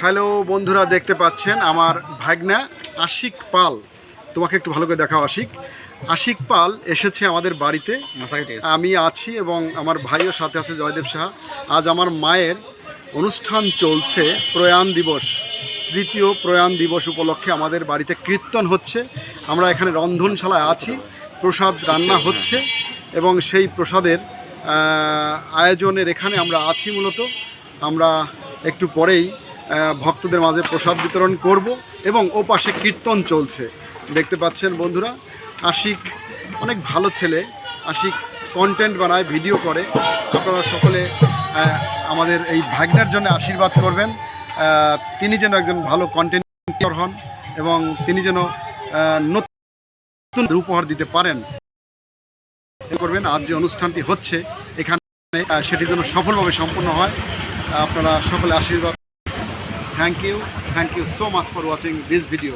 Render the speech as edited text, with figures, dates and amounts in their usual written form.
Hello বন্ধুরা, দেখতে পাচ্ছেন আমার ভাগনা আশিক পাল। তোমাকে একটু ভালো করে দেখাও। আশিক পাল এসেছে আমাদের বাড়িতে। আমি আছি এবং আমার ভাইও সাথে আছে, জয়দেব সাহা। আজ আমার মায়ের অনুষ্ঠান চলছে, প্রয়াণ দিবস, তৃতীয় প্রয়াণ দিবস উপলক্ষে আমাদের বাড়িতে কীর্তন হচ্ছে। আমরা এখানে রন্ধনশালায় আছি, প্রসাদ রান্না হচ্ছে এবং সেই প্রসাদের আয়োজনের এখানে আমরা আছি। মূলত আমরা একটু পরেই ভক্তদের মাঝে প্রসাদ বিতরণ করব এবং ও পাশে কীর্তন চলছে। দেখতে পাচ্ছেন বন্ধুরা, আশিক অনেক ভালো ছেলে। আশিক কন্টেন্ট বানায়, ভিডিও করে। আপনারা সকলে আমাদের এই ভাগ্নার জন্য আশীর্বাদ করবেন। তিনি যেন একজন ভালো কন্টেন্ট ক্রিয়েটর হন এবং তিনি যেন নতুন উপহার দিতে পারেন করবেন। আজ যে অনুষ্ঠানটি হচ্ছে এখানে, সেটি যেন সফলভাবে সম্পন্ন হয়। আপনারা সকলে আশীর্বাদ। Thank you so much for watching this video.